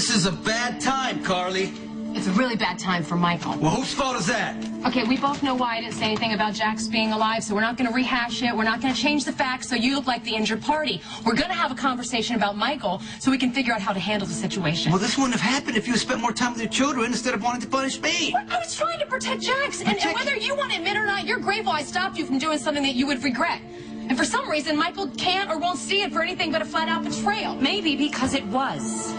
This is a bad time, Carly. It's a really bad time for Michael. Well, whose fault is that? Okay, we both know why I didn't say anything about Jax being alive, so we're not going to rehash it. We're not going to change the facts so you look like the injured party. We're going to have a conversation about Michael so we can figure out how to handle the situation. Well, this wouldn't have happened if you had spent more time with your children instead of wanting to punish me. I was trying to protect Jax, and whether you want to admit or not, you're grateful I stopped you from doing something that you would regret. And for some reason, Michael can't or won't see it for anything but a flat-out betrayal. Maybe because it was.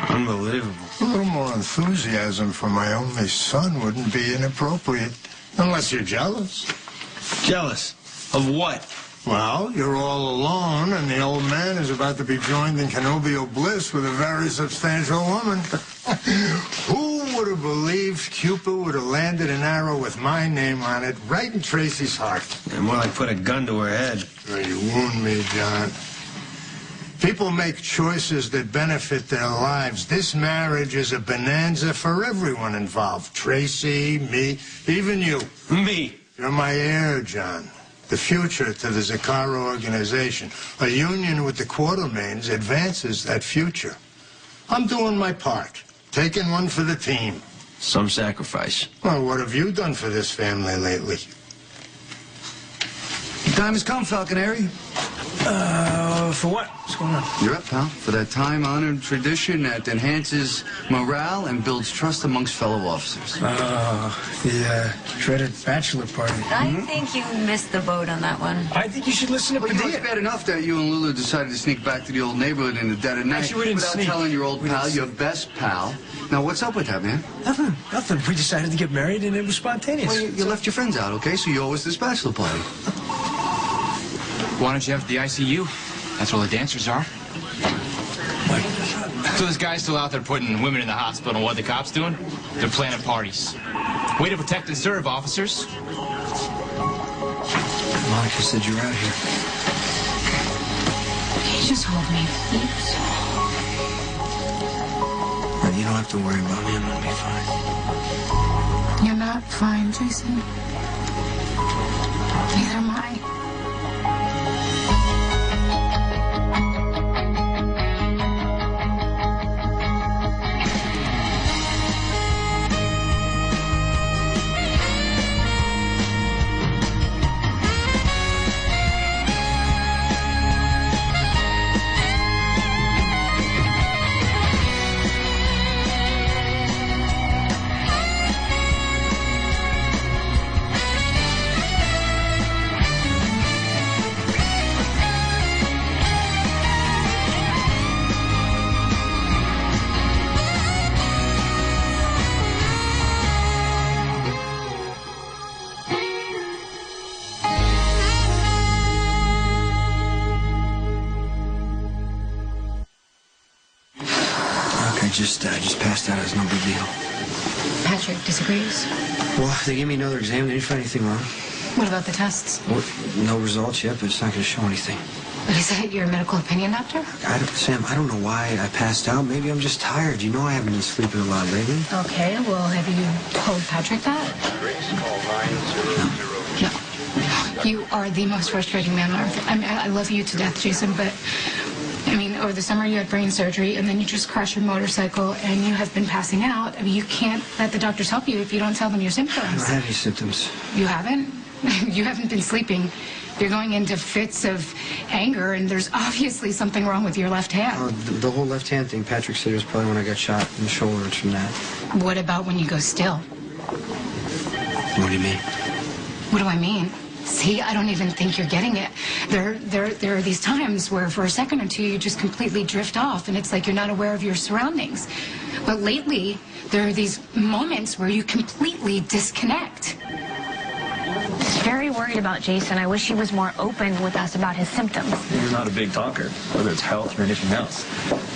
Unbelievable. A little more enthusiasm for my only son wouldn't be inappropriate. Unless you're jealous. Jealous? Of what? Well, you're all alone, and the old man is about to be joined in connubial bliss with a very substantial woman. Who would have believed Cupid would have landed an arrow with my name on it right in Tracy's heart? Yeah, more like put a gun to her head. Oh, you wound me, John. People make choices that benefit their lives. This marriage is a bonanza for everyone involved. Tracy, me, even you. Me? You're my heir, John. The future to the Zacharra organization. A union with the Quartermains advances that future. I'm doing my part. Taking one for the team. Some sacrifice. Well, what have you done for this family lately? The time has come, Falconary. For what? What's going on? You're up, pal. For that time-honored tradition that enhances morale and builds trust amongst fellow officers. The dreaded bachelor party. I think you missed the boat on that one. I think you should listen to Well, you know, it's Padilla. bad enough that you and Lulu decided to sneak back to the old neighborhood in the dead of night Actually, we didn't without sneak. telling your old We pal, didn't your best pal. Now, what's up with that, man? Nothing. We decided to get married, and it was spontaneous. Well, you left your friends out, okay? So you owe us this bachelor party. Why don't you have the ICU? That's where the dancers are. So this guy's still out there putting women in the hospital, and what are the cops doing? They're planning parties. Way to protect and serve, officers. Monica said you were out here. Can you just hold me, please? You don't have to worry about me. I'm gonna be fine. You're not fine, Jason. Neither am I. I just passed out. It's no big deal. Patrick disagrees. Well, they gave me another exam. They didn't find anything wrong. What about the tests? Well, no results yet, but it's not going to show anything. What is that, your medical opinion doctor? Sam, I don't know why I passed out. Maybe I'm just tired. You know I haven't been sleeping a lot lately. Okay, well, have you told Patrick that? No. You are the most frustrating man on earth. I mean, I love you to death, Jason, but... I mean, over the summer you had brain surgery, and then you just crashed your motorcycle, and you have been passing out. I mean, you can't let the doctors help you if you don't tell them your symptoms. I don't have any symptoms. You haven't? You haven't been sleeping. You're going into fits of anger, and there's obviously something wrong with your left hand. The whole left hand thing, Patrick said it was probably when I got shot in the shoulder. It's from that. What about when you go still? What do you mean? What do I mean? See, I don't even think you're getting it. There are these times where for a second or two you just completely drift off, and it's like you're not aware of your surroundings. But lately, there are these moments where you completely disconnect. Very worried about Jason. I wish he was more open with us about his symptoms. He's not a big talker, whether it's health or anything else,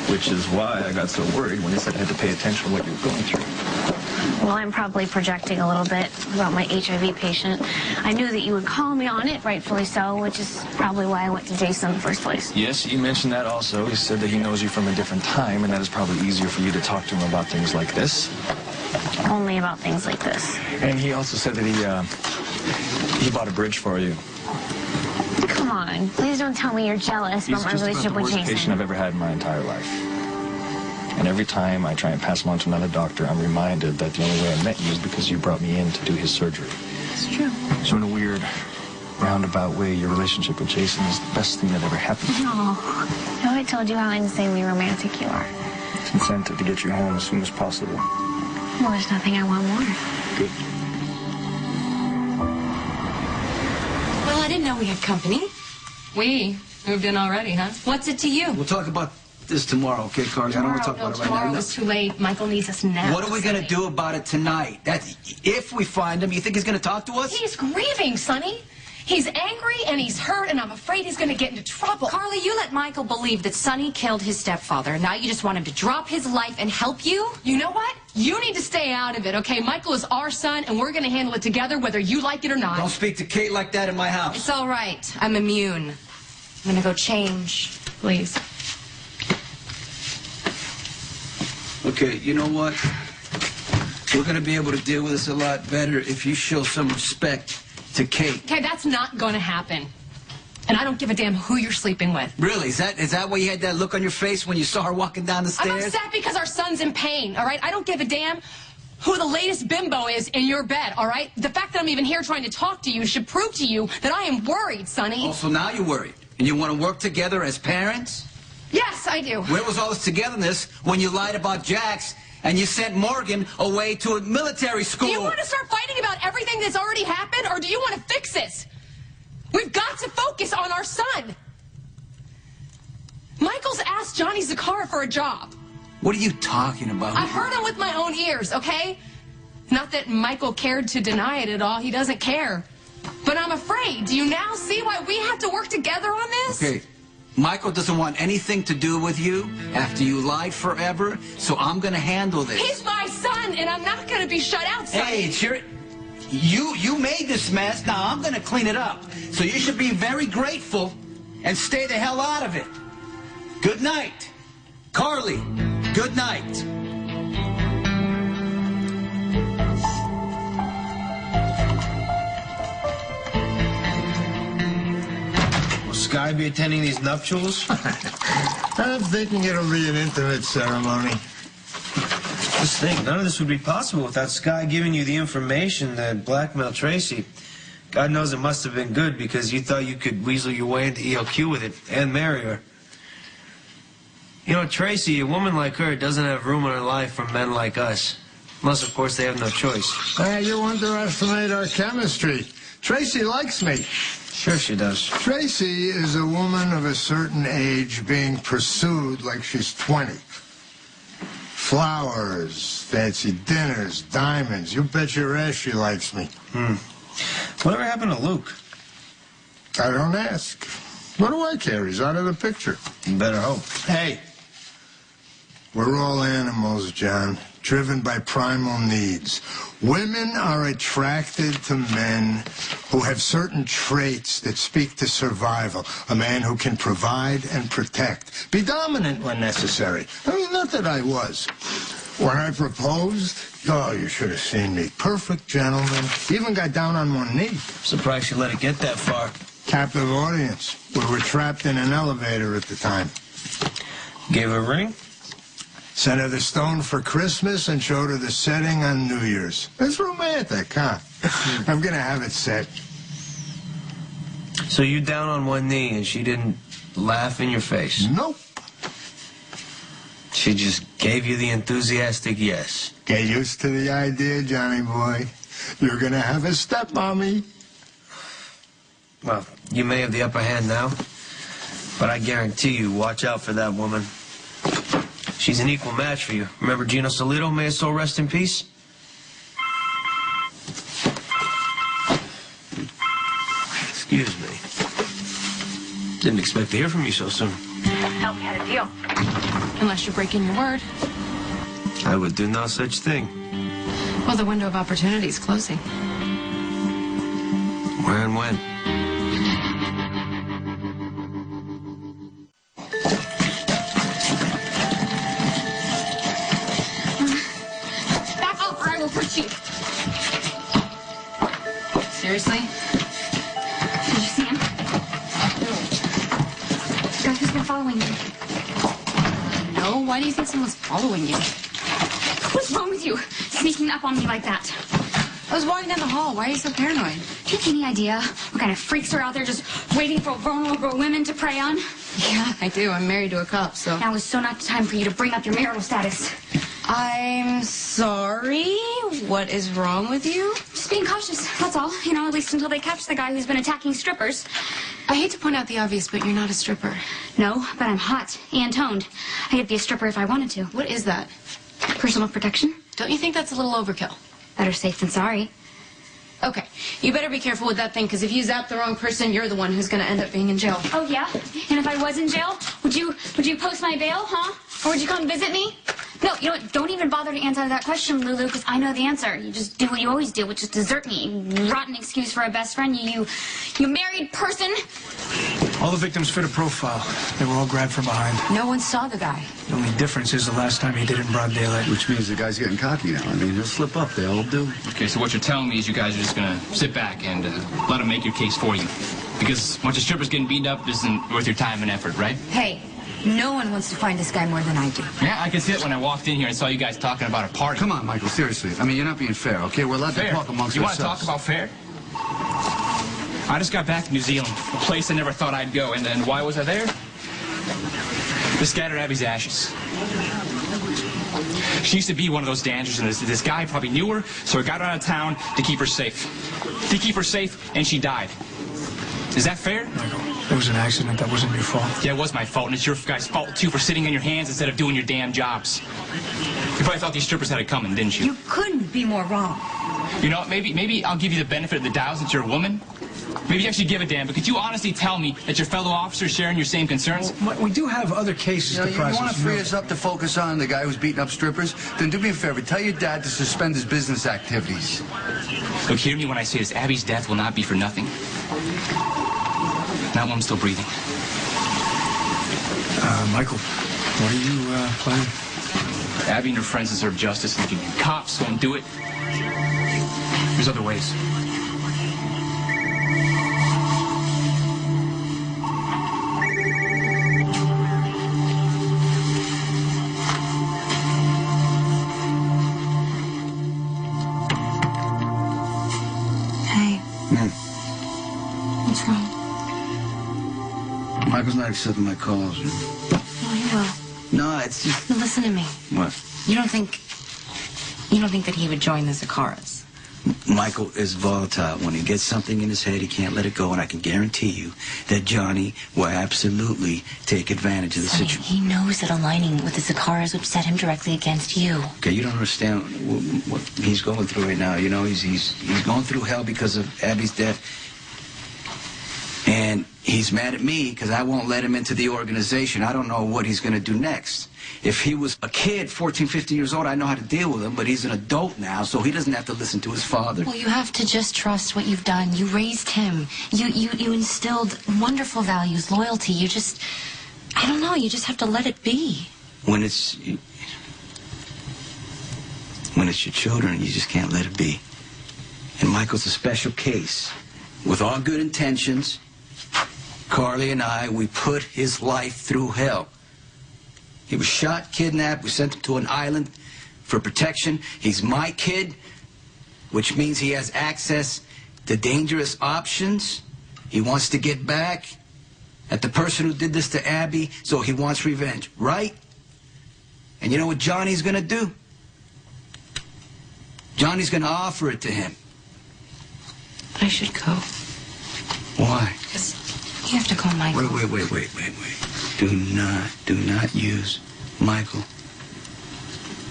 which is why I got so worried when he said I had to pay attention to what you were going through. Well, I'm probably projecting a little bit about my HIV patient. I knew that you would call me on it, rightfully so, which is probably why I went to Jason in the first place. Yes, he mentioned that also. He said that he knows you from a different time, and that is probably easier for you to talk to him about things like this. Only about things like this. And he also said that he bought a bridge for you. Come on, please don't tell me you're jealous He's about my just about relationship the with worst Jason. patient I've ever had in my entire life. And every time I try and pass him on to another doctor, I'm reminded that the only way I met you is because you brought me in to do his surgery. It's true. So in a weird, roundabout way, your relationship with Jason is the best thing that ever happened to me. Oh, no, I told you how insanely romantic you are. It's incentive to get you home as soon as possible. Well, there's nothing I want more. Good. Well, I didn't know we had company. We moved in already, huh? What's it to you? We'll talk about this tomorrow, okay, Carly? I don't want to talk about it right now. Tomorrow is too late. Michael needs us now. What are we going to do about it tonight? If we find him, you think he's going to talk to us? He's grieving, Sonny. He's angry and he's hurt, and I'm afraid he's going to get into trouble. Carly, you let Michael believe that Sonny killed his stepfather. Now you just want him to drop his life and help you? You know what? You need to stay out of it, okay? Michael is our son, and we're going to handle it together whether you like it or not. Don't speak to Kate like that in my house. It's all right. I'm immune. I'm going to go change. Please. Okay, you know what? We're going to be able to deal with this a lot better if you show some respect to Kate. Okay, that's not going to happen. And I don't give a damn who you're sleeping with. Really? Is that why you had that look on your face when you saw her walking down the I'm stairs? upset because our son's in pain, all right? I don't give a damn who the latest bimbo is in your bed, all right? The fact that I'm even here trying to talk to you should prove to you that I am worried, Sonny. Oh, so now you're worried. And you want to work together as parents? Yes, I do. Where was all this togetherness when you lied about Jax and you sent Morgan away to a military school? Do you want to start fighting about everything that's already happened, or do you want to fix this? We've got to focus on our son. Michael's asked Johnny Zacharra for a job. What are you talking about? I heard him with my own ears, okay? Not that Michael cared to deny it at all. He doesn't care. But I'm afraid. Do you now see why we have to work together on this? Okay. Michael doesn't want anything to do with you after you lied forever, so I'm going to handle this. He's my son, and I'm not going to be shut out, Sonny. Hey, it's your... You made this mess. Now I'm going to clean it up. So you should be very grateful and stay the hell out of it. Good night. Carly, good night. Will Sky be attending these nuptials? I'm thinking it'll be an intimate ceremony. Just think, none of this would be possible without Sky giving you the information that blackmailed Tracy. God knows it must have been good because you thought you could weasel your way into ELQ with it and marry her. You know, Tracy, a woman like her doesn't have room in her life for men like us. Unless, of course, they have no choice. You underestimate our chemistry. Tracy likes me. Sure she does. Tracy is a woman of a certain age being pursued like she's 20. Flowers, fancy dinners, diamonds. You bet your ass she likes me. Whatever happened to Luke? I don't ask. What do I care? He's out of the picture. You better hope. Hey, we're all animals, John, driven by primal needs. Women are attracted to men who have certain traits that speak to survival. A man who can provide and protect. Be dominant when necessary. I mean, not that I was. When I proposed, oh, you should have seen me. Perfect gentleman. Even got down on one knee. Surprised you let it get that far. Captive audience. We were trapped in an elevator at the time. Gave her a ring? Sent her the stone for Christmas and showed her the setting on New Year's. It's romantic, huh? I'm gonna have it set. So you down on one knee and she didn't laugh in your face? Nope. She just gave you the enthusiastic yes. Get used to the idea, Johnny boy. You're gonna have a stepmommy. Well, you may have the upper hand now, but I guarantee you, watch out for that woman. She's an equal match for you. Remember Gino Solito, may his soul rest in peace? Excuse me. Didn't expect to hear from you so soon. Thought we had a deal. Unless you're breaking your word. I would do no such thing. Well, the window of opportunity is closing. Where and when? Back up or I will hurt you. Seriously? Did you see him? why do you think someone's following you? What's wrong with you? Sneaking up on me like that. I was walking down the hall. Why are you so paranoid? Do you have any idea what kind of freaks are out there just waiting for vulnerable women to prey on? Yeah, I do. I'm married to a cop, so... Now is so not the time for you to bring up your marital status. I'm sorry? What is wrong with you? Just being cautious, that's all. You know, at least until they catch the guy who's been attacking strippers. I hate to point out the obvious, but you're not a stripper. No, but I'm hot and toned. I could be a stripper if I wanted to. What is that? Personal protection. Don't you think that's a little overkill? Better safe than sorry. Okay, you better be careful with that thing, because if you zap the wrong person, you're the one who's going to end up being in jail. Oh, yeah? And if I was in jail, would you post my bail, huh? Or would you come visit me? No, you know what? Don't even bother to answer that question, Lulu, because I know the answer. You just do what you always do, which is desert me. Rotten excuse for a best friend, you married person. All the victims fit a profile. They were all grabbed from behind. No one saw the guy. The only difference is the last time he did it in broad daylight. Which means the guy's getting cocky now. I mean, he'll slip up. They all do. Okay, so what you're telling me is you guys are just gonna sit back and let him make your case for you. Because a bunch of strippers getting beaten up isn't worth your time and effort, right? Hey, no one wants to find this guy more than I do. Yeah, I can see it when I walked in here and saw you guys talking about a party. Come on, Michael, seriously. I mean, you're not being fair, okay? We're allowed to talk amongst you ourselves. You want to talk about fair? I just got back to New Zealand, a place I never thought I'd go. And then why was I there? To scatter Abby's ashes. She used to be one of those dancers, and this guy probably knew her, so he got her out of town to keep her safe. To keep her safe, and she died. Is that fair? Michael, it was an accident. That wasn't your fault. Yeah, it was my fault, and it's your guys' fault, too, for sitting on your hands instead of doing your damn jobs. You probably thought these strippers had it coming, didn't you? You couldn't be more wrong. You know, maybe I'll give you the benefit of the doubt since you're a woman. Maybe you actually give a damn, but could you honestly tell me that your fellow officers sharing your same concerns? Well, we do have other cases to process. You want to free us up to focus on the guy who's beating up strippers? Then do me a favor. Tell your dad to suspend his business activities. Look, hear me when I say this. Abby's death will not be for nothing. Not while I'm still breathing. Michael, what are you planning? Abby and her friends deserve justice, and if you cops won't do it, there's other ways. Michael's not accepting my calls. Oh, he will. No, it's just... Now listen to me. What? You don't think that he would join the Zacharras? Michael is volatile. When he gets something in his head, he can't let it go, and I can guarantee you that Johnny will absolutely take advantage of the situation. He knows that aligning with the Zacharras would set him directly against you. Okay, you don't understand what he's going through right now. You know, he's going through hell because of Abby's death. And he's mad at me because I won't let him into the organization. I don't know what he's going to do next. If he was a kid, 14, 15 years old, I know how to deal with him, but he's an adult now, so he doesn't have to listen to his father. Well, you have to just trust what you've done. You raised him. You instilled wonderful values, loyalty. You just, I don't know, you just have to let it be. When it's your children, you just can't let it be. And Michael's a special case. With all good intentions, Carly and I, we put his life through hell. He was shot, kidnapped. We sent him to an island for protection. He's my kid, which means he has access to dangerous options. He wants to get back at the person who did this to Abby, so he wants revenge, right? And you know what Johnny's going to do? Johnny's going to offer it to him. I should go. Why? Because you have to call Michael. Wait. Do not use Michael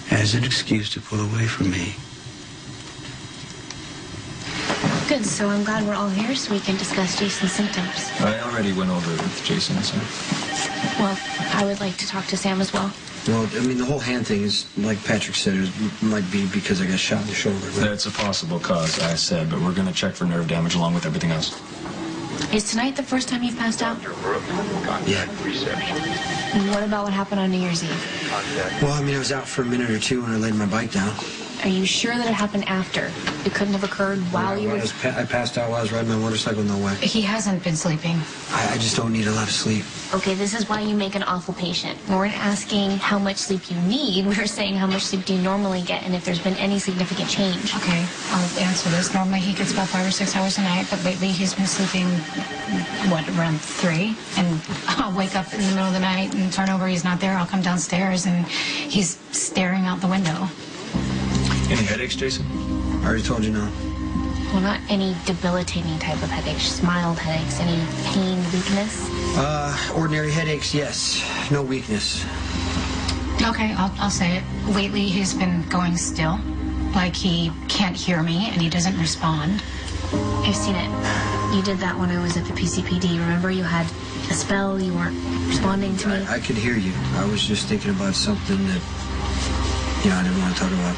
as an excuse to pull away from me. Good, so I'm glad we're all here so we can discuss Jason's symptoms. I already went over it with Jason, so... Well, I would like to talk to Sam as well. Well, I mean, the whole hand thing is, like Patrick said, it might be because I got shot in the shoulder. Right? That's a possible cause, I said, but we're going to check for nerve damage along with everything else. Is tonight the first time you've passed out? Yeah. And what about what happened on New Year's Eve? Well, I mean, I was out for a minute or two when I laid my bike down. Are you sure that it happened after? It couldn't have occurred while you were... I passed out while I was riding my motorcycle. No way. He hasn't been sleeping. I just don't need a lot of sleep. Okay, this is why you make an awful patient. We weren't asking how much sleep you need. We were saying how much sleep do you normally get and if there's been any significant change. Okay, I'll answer this. Normally he gets about 5 or 6 hours a night, but lately he's been sleeping, around 3? And I'll wake up in the middle of the night and turn over, he's not there. I'll come downstairs and he's staring out the window. Any headaches, Jason? I already told you no. Well, not any debilitating type of headaches, just mild headaches. Any pain, weakness? Ordinary headaches, yes. No weakness. Okay, I'll say it. Lately he's been going still, like he can't hear me and he doesn't respond. I've seen it. You did that when I was at the PCPD. Remember, you had a spell, you weren't responding to me? I could hear you. I was just thinking about something that, I didn't want to talk about.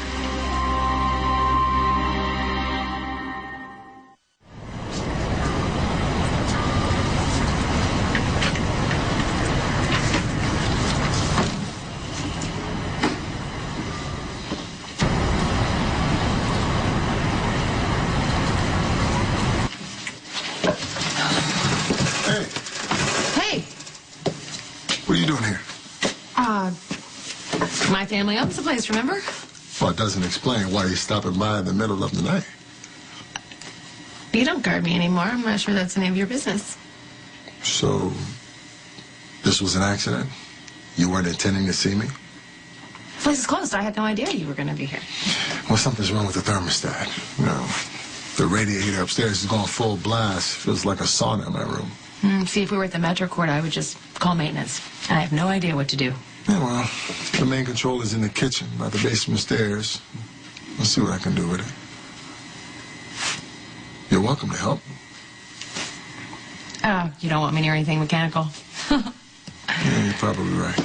What are you doing here? My family owns the place, remember? Well, it doesn't explain why you're stopping by in the middle of the night. You don't guard me anymore. I'm not sure that's any of your business. So, this was an accident? You weren't intending to see me? The place is closed. I had no idea you were going to be here. Well, something's wrong with the thermostat. The radiator upstairs is going full blast. Feels like a sauna in my room. See, if we were at the Metro Court, I would just call maintenance. I have no idea what to do. Yeah, well, the main control is in the kitchen, by the basement stairs. I'll see what I can do with it. You're welcome to help. You don't want me near anything mechanical? Yeah, you're probably right.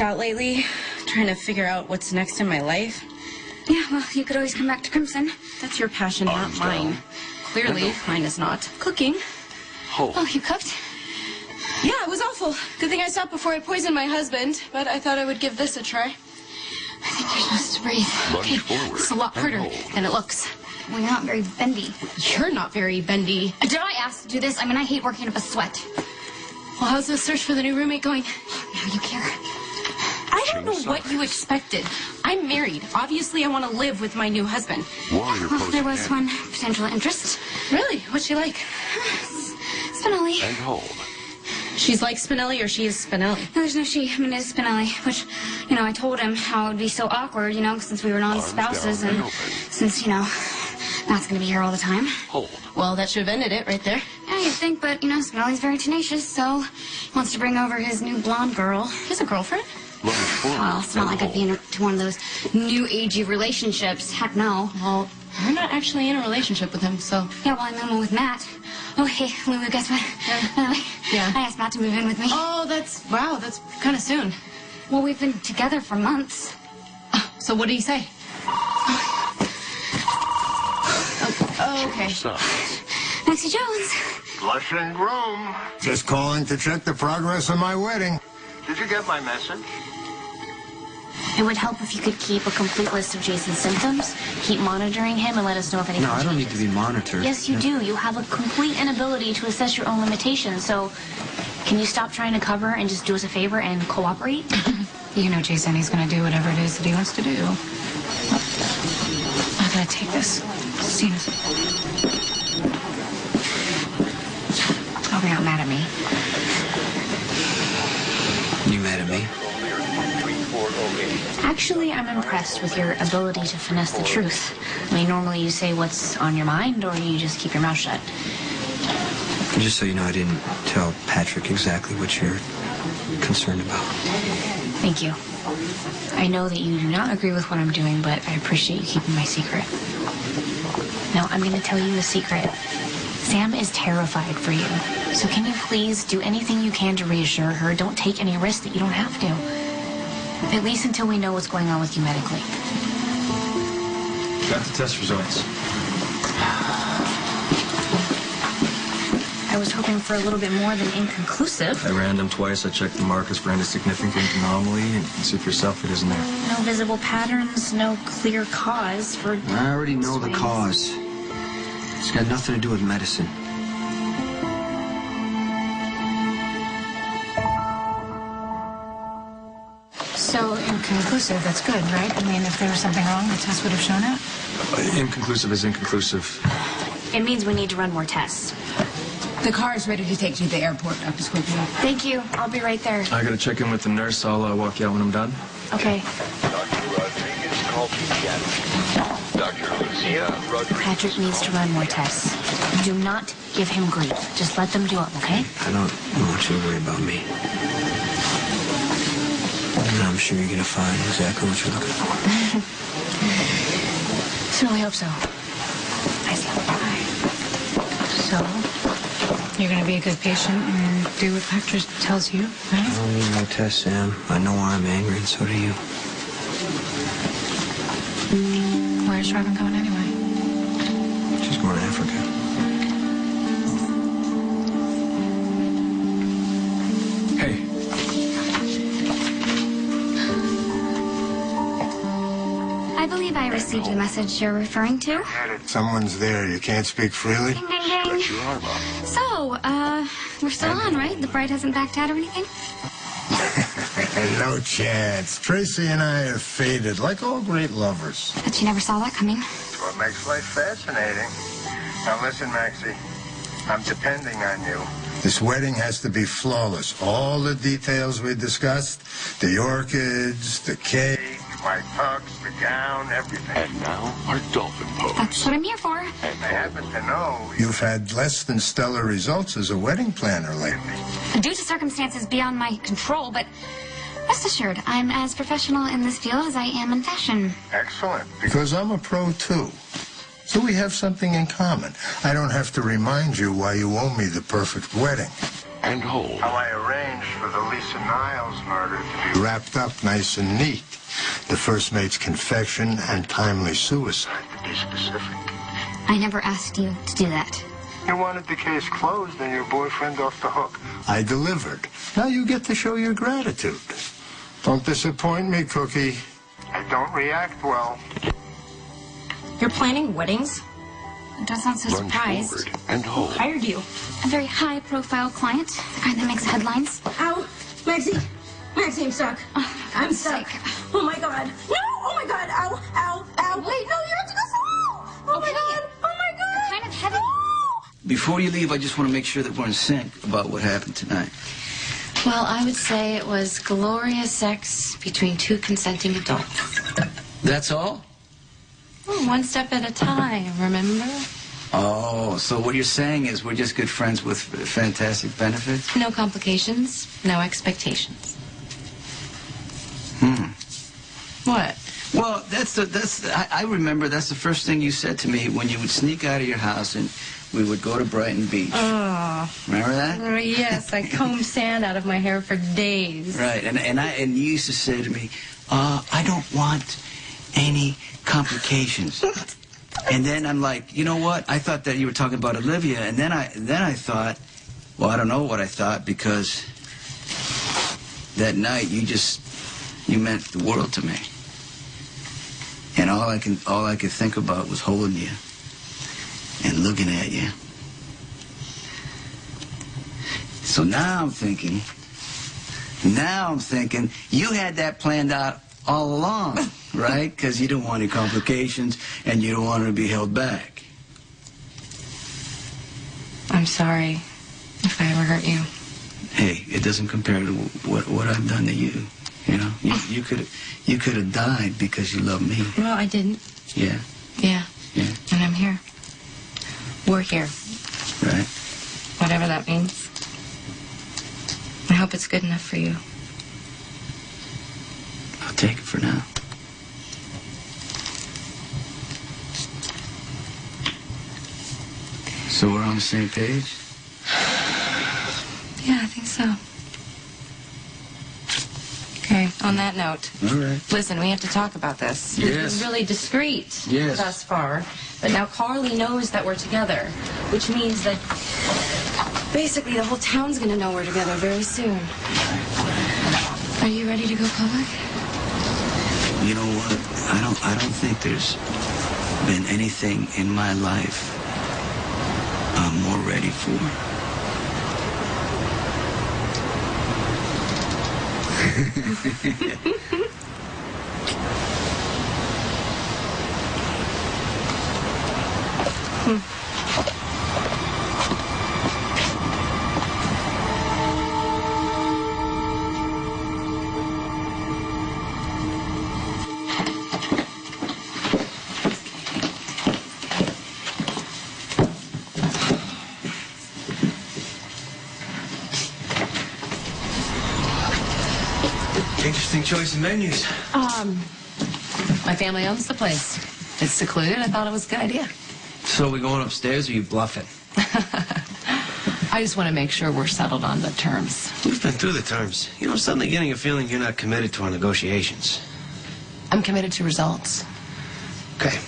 Out lately, trying to figure out what's next in my life. Yeah, well, you could always come back to Crimson. That's your passion, not mine. Clearly, mine is not. Cooking. Oh, you cooked? Yeah, it was awful. Good thing I stopped before I poisoned my husband, but I thought I would give this a try. I think you're supposed to breathe. Okay, it's a lot harder than it looks. Well, you're not very bendy. You're not very bendy. Did I ask to do this? I mean, I hate working up a sweat. Well, how's the search for the new roommate going? Now you care. I don't know what you expected. I'm married. Obviously, I want to live with my new husband. Well, there was one potential interest. Really? What's she like? Spinelli. And hold. She's like Spinelli or she is Spinelli? No, there's no she. I mean, it's Spinelli. Which, I told him how it would be so awkward, since we were non-spouses and since, Matt's going to be here all the time. Hold. Well, that should have ended it right there. Yeah, you'd think, but, Spinelli's very tenacious, so he wants to bring over his new blonde girl. He has a girlfriend? Well, it's not like I'd be into one of those new agey relationships. Heck no. Well, you're not actually in a relationship with him, so... Yeah, well, I'm in one with Matt. Oh, hey, Lulu, guess what? Yeah. I asked Matt to move in with me. Oh, that's kind of soon. Well, we've been together for months. So what did he say? Okay. Maxie Jones. Flush and groom. Just calling to check the progress of my wedding. Did you get my message? It would help if you could keep a complete list of Jason's symptoms, keep monitoring him, and let us know if anything No, I don't need changes. to be monitored. Yes, you do. You have a complete inability to assess your own limitations, so can you stop trying to cover and just do us a favor and cooperate? Jason, he's going to do whatever it is that he wants to do. I gotta take this. Hope you're not mad at me. You mad at me? Actually, I'm impressed with your ability to finesse the truth. I mean, normally you say what's on your mind, or you just keep your mouth shut. Just so you know, I didn't tell Patrick exactly what you're concerned about. Thank you. I know that you do not agree with what I'm doing, but I appreciate you keeping my secret. Now, I'm going to tell you a secret. Sam is terrified for you. So can you please do anything you can to reassure her? Don't take any risks that you don't have to. At least until we know what's going on with you medically. Got the test results. I was hoping for a little bit more than inconclusive. I ran them twice. I checked the markers for any significant anomaly, and you can see for yourself it isn't there. No visible patterns, no clear cause for... I already know the cause. It's got nothing to do with medicine. So inconclusive, that's good, right? I mean, if there was something wrong, the test would have shown it. Inconclusive is inconclusive. It means we need to run more tests. The car is ready to take you to the airport, Dr. Scorpio. Thank you. I'll be right there. I gotta check in with the nurse. I'll walk you out when I'm done. Okay. Patrick needs to run more tests. Do not give him grief. Just let them do it, okay? I don't want you to worry about me. And I'm sure you're going to find exactly what you're looking for. Certainly hope so. I see. So, you're going to be a good patient and do what Doctor tells you, right? I don't need no test, Sam. I know why I'm angry, and so do you. Where's Robin going anyway? She's going to Africa. Hey. I believe I received the message you're referring to. Someone's there. You can't speak freely? Ding, ding, ding. So, we're still on, right? The bride hasn't backed out or anything? No chance. Tracy and I have faded like all great lovers. But you never saw that coming. That's what makes life fascinating. Now listen, Maxie. I'm depending on you. This wedding has to be flawless. All the details we discussed, the orchids, the cake, my tux, the gown, everything. And now, our dolphin pose. That's what I'm here for. I happen to know you've had less than stellar results as a wedding planner lately. Due to circumstances beyond my control, but rest assured, I'm as professional in this field as I am in fashion. Excellent. Because I'm a pro, too. So we have something in common. I don't have to remind you why you owe me the perfect wedding. And hold. How I arranged for the Lisa Niles murder to be wrapped up nice and neat. The first mate's confession and timely suicide, to be specific. I never asked you to do that. You wanted the case closed and your boyfriend off the hook. I delivered. Now you get to show your gratitude. Don't disappoint me, Cookie. I don't react well. You're planning weddings? Don't sound so Run surprised. forward and hold. Who hired you? A very high-profile client, the kind that makes headlines. Ow! Maxie! Maxie, I'm stuck. I'm stuck. Oh my god. No! Oh my god! Ow! Ow! Ow! Wait, no, you have to go slow! Oh my god! Oh my god! You're kind of heavy. Before you leave, I just want to make sure that we're in sync about what happened tonight. Well, I would say it was glorious sex between two consenting adults. That's all? Oh, one step at a time, remember? Oh, so what you're saying is we're just good friends with fantastic benefits? No complications, no expectations. What? Well, I remember that's the first thing you said to me when you would sneak out of your house and we would go to Brighton Beach. Oh. Remember that? Oh, yes, I combed sand out of my hair for days. Right, and you used to say to me, I don't want any complications. And then I'm like, you know what? I thought that you were talking about Olivia, and then I thought, well, I don't know what I thought, because that night you meant the world to me. And all I could think about was holding you and looking at you. So now I'm thinking you had that planned out all along, right? Because you don't want any complications and you don't want her to be held back. I'm sorry if I ever hurt you. Hey, it doesn't compare to what I've done to you. You know, you could have died because you love me. Well, I didn't. Yeah. Yeah. Yeah. And I'm here. We're here. Right. Whatever that means. I hope it's good enough for you. I'll take it for now. So we're on the same page? Yeah, I think so. Okay, On that note, All right. listen, we have to talk about this. Yes. You've been really discreet thus far, but now Carly knows that we're together, which means that basically the whole town's gonna know we're together very soon. Are you ready to go public? You know what? I don't think there's been anything in my life I'm more ready for. Interesting choice of menus. My family owns the place. It's secluded. I thought it was a good idea. So we going upstairs or you bluffing? I just want to make sure we're settled on the terms. We've been through the terms. You know, I'm suddenly getting a feeling you're not committed to our negotiations. I'm committed to results. Okay.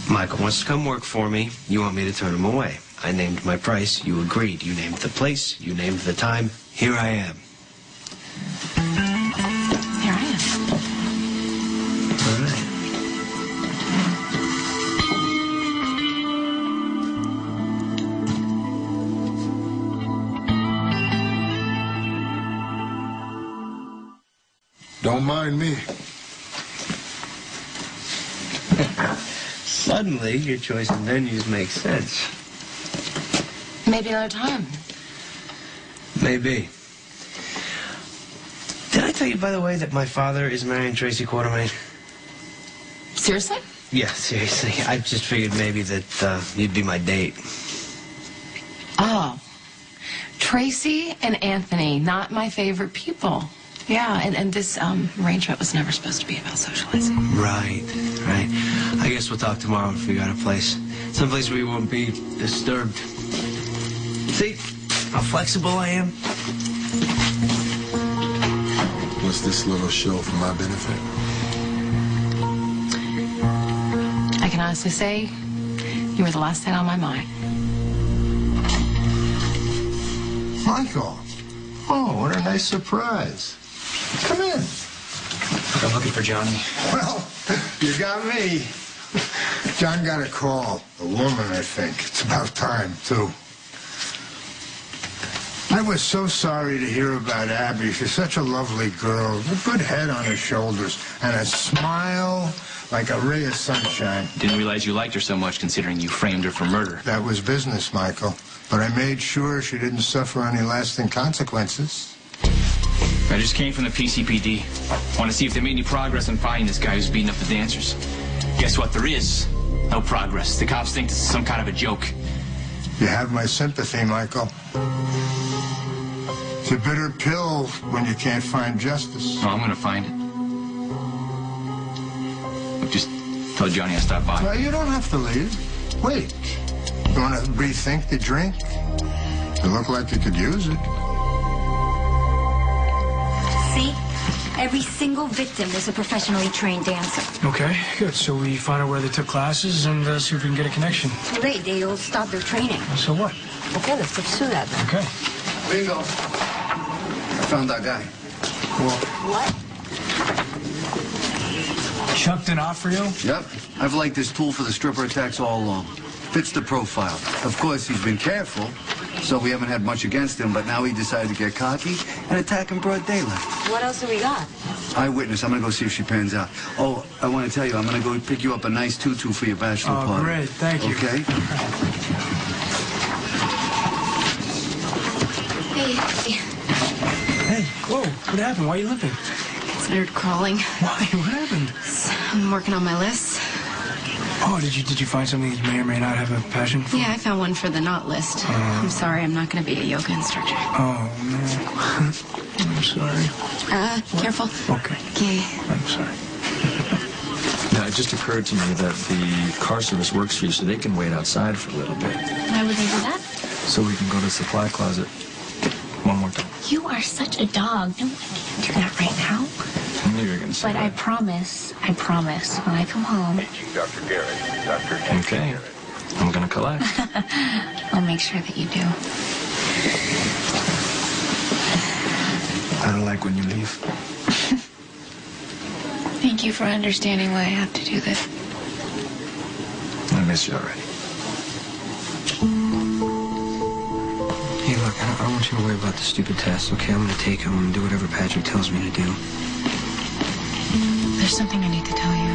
Michael wants to come work for me. You want me to turn him away. I named my price. You agreed. You named the place. You named the time. Here I am. Here I am. All right. Don't mind me. Suddenly, your choice of menus makes sense. Maybe another time. Maybe. Did I tell you, by the way, that my father is marrying Tracy Quartermain? Seriously? Yeah, seriously. I just figured maybe that you'd be my date. Oh. Tracy and Anthony, not my favorite people. Yeah, and this arrangement was never supposed to be about socializing. Right. I guess we'll talk tomorrow and figure out a place. Someplace where you won't be disturbed. See how flexible I am? What's this little show for my benefit? I can honestly say you were the last thing on my mind. Michael. Oh, what a nice surprise. Come in. I'm looking for Johnny. Well, you got me. John got a call. A woman, I think. It's about time, too. I was so sorry to hear about Abby. She's such a lovely girl. A good head on her shoulders. And a smile like a ray of sunshine. Didn't realize you liked her so much considering you framed her for murder. That was business, Michael. But I made sure she didn't suffer any lasting consequences. I just came from the PCPD. Want to see if they made any progress on finding this guy who's beating up the dancers. Guess what? There is no progress. The cops think this is some kind of a joke. You have my sympathy, Michael. It's a bitter pill when you can't find justice. No, I'm going to find it. Look, just tell Johnny I stopped by. Well, you don't have to leave. Wait. You want to rethink the drink? It looked like you could use it. See? Every single victim was a professionally trained dancer. Okay, good. So we find out where they took classes and see if we can get a connection. Too late. They all stopped their training. So what? Okay, let's pursue that then. Okay. Bingo. I found that guy. What? Chuck D'Onofrio? Yep. I've liked this tool for the stripper attacks all along. Fits the profile. Of course, he's been careful, so we haven't had much against him, but now he decided to get cocky and attack in broad daylight. What else have we got? Eyewitness. I'm going to go see if she pans out. Oh, I want to tell you, I'm going to go pick you up a nice tutu for your bachelor party. Oh, great. Thank you. Okay? Hey. Hey, whoa, what happened? Why are you limping? Considered crawling. Why? What happened? I'm working on my list. Oh, did you find something that you may or may not have a passion for? Yeah, I found one for the not list. I'm sorry, I'm not going to be a yoga instructor. Oh, no. I'm sorry. Careful. Okay. Okay. I'm sorry. Now, it just occurred to me that the car service works for you, so they can wait outside for a little bit. Why would they do that? So we can go to the supply closet one more time. You are such a dog. No, I can't do that right now. You're say But I promise, when I come home... Dr. Garrett, Dr. Okay. I'm gonna collect. I'll make sure that you do. I don't like when you leave. Thank you for understanding why I have to do this. I miss you already. Hey, look, I don't want you to worry about the stupid test, okay? I'm gonna take it. I'm gonna do whatever Patrick tells me to do. There's something I need to tell you.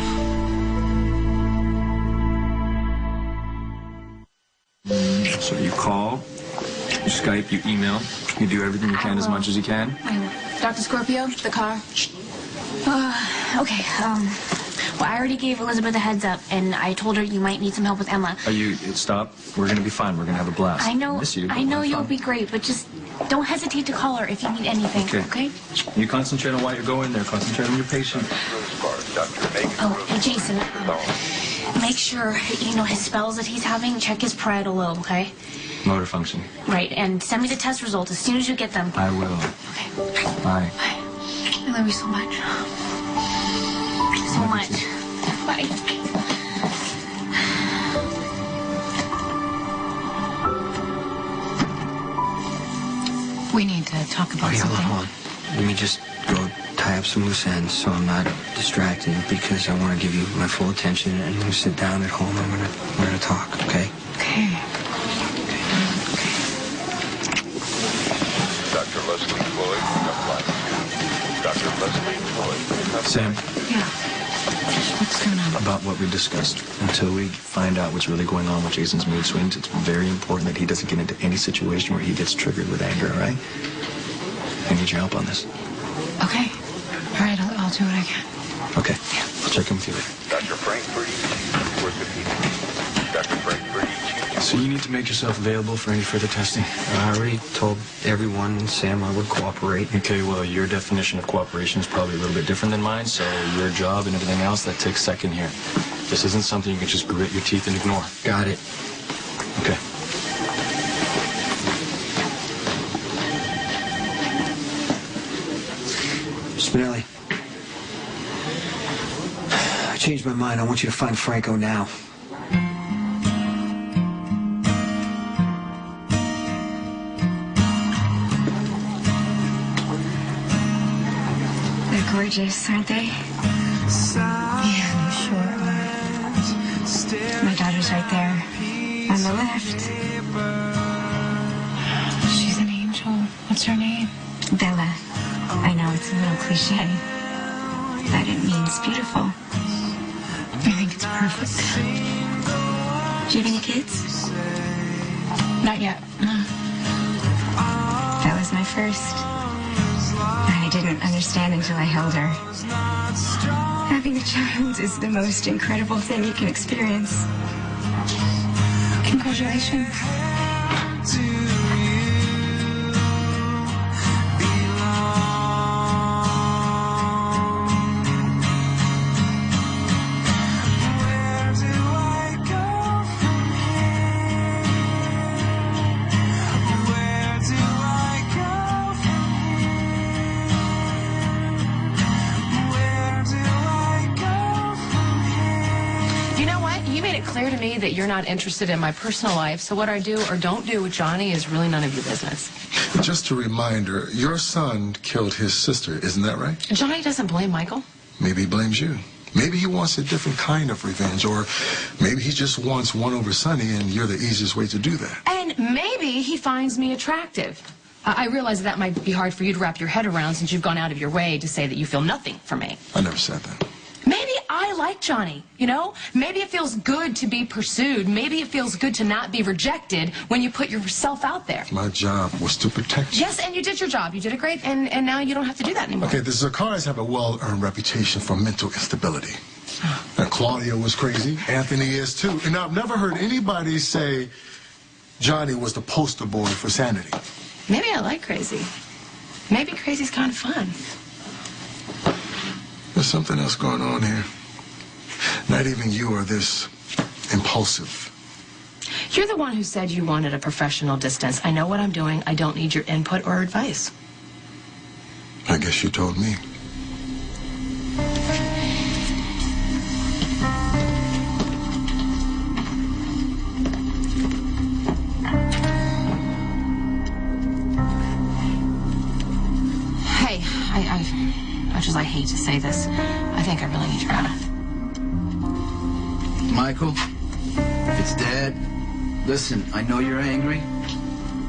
So you call, you Skype, you email, you do everything you can as much as you can. I will. Dr. Scorpio, the car. Okay, well, I already gave Elizabeth a heads up, and I told her you might need some help with Emma. Stop. We're gonna be fine. We're gonna have a blast. I know, Miss you, but I know we'll have you'll fun. be great, but just don't hesitate to call her if you need anything, okay? You concentrate on why you're going there. Concentrate on your patient. Oh, hey, Jason, make sure, his spells that he's having, check his parietal lobe, okay? Motor function. Right, and send me the test results as soon as you get them. I will. Okay. Bye. I love you so much. So much. Bye. We need to talk about something. Hold on. Let me just go tie up some loose ends so I'm not distracted because I want to give you my full attention and when you sit down at home, we're gonna talk, okay? Okay. Dr. Leslie Floyd, Dr. Leslie Floyd. Sam. Yeah. What's going on? About what we discussed. Until we find out what's really going on with Jason's mood swings, it's very important that he doesn't get into any situation where he gets triggered with anger, all right? I need your help on this. Okay. All right, I'll do what I can. Okay. I'll check in with you later. Dr. Frankfurt, Dr. Frankfurt. So you need to make yourself available for any further testing. I already told everyone and Sam I would cooperate. Okay, well, your definition of cooperation is probably a little bit different than mine, so your job and everything else, that takes second here. This isn't something you can just grit your teeth and ignore. Got it. Okay. Spinelli. I changed my mind. I want you to find Franco now. They're gorgeous, aren't they? Yeah, you sure are. My daughter's right there on the left. She's an angel. What's her name? Bella. I know it's a little cliche, but it means beautiful. I think it's perfect. Do you have any kids? Not yet. That was my first. I didn't understand until I held her. Having a child is the most incredible thing you can experience. Congratulations. Clear to me that you're not interested in my personal life, so what I do or don't do with Johnny is really none of your business. Just a reminder, your son killed his sister, isn't that right? Johnny doesn't blame Michael. Maybe he blames you. Maybe he wants a different kind of revenge, or maybe he just wants one over Sonny, and you're the easiest way to do that. And maybe he finds me attractive. I realize that might be hard for you to wrap your head around since you've gone out of your way to say that you feel nothing for me. I never said that. Maybe I like Johnny, you know? Maybe it feels good to be pursued. Maybe it feels good to not be rejected when you put yourself out there. My job was to protect you. Yes, and you did your job. You did it great, and now you don't have to do that anymore. Okay, the Zacharras have a well-earned reputation for mental instability. And Claudia was crazy. Anthony is, too. And I've never heard anybody say Johnny was the poster boy for sanity. Maybe I like crazy. Maybe crazy's kind of fun. There's something else going on here. Not even you are this impulsive. You're the one who said you wanted a professional distance. I know what I'm doing. I don't need your input or advice. I guess you told me. hate to say this. I think I really need your help. Michael, it's Dad. Listen, I know you're angry,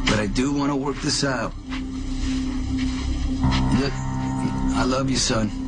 but I do want to work this out. Look, I love you, son.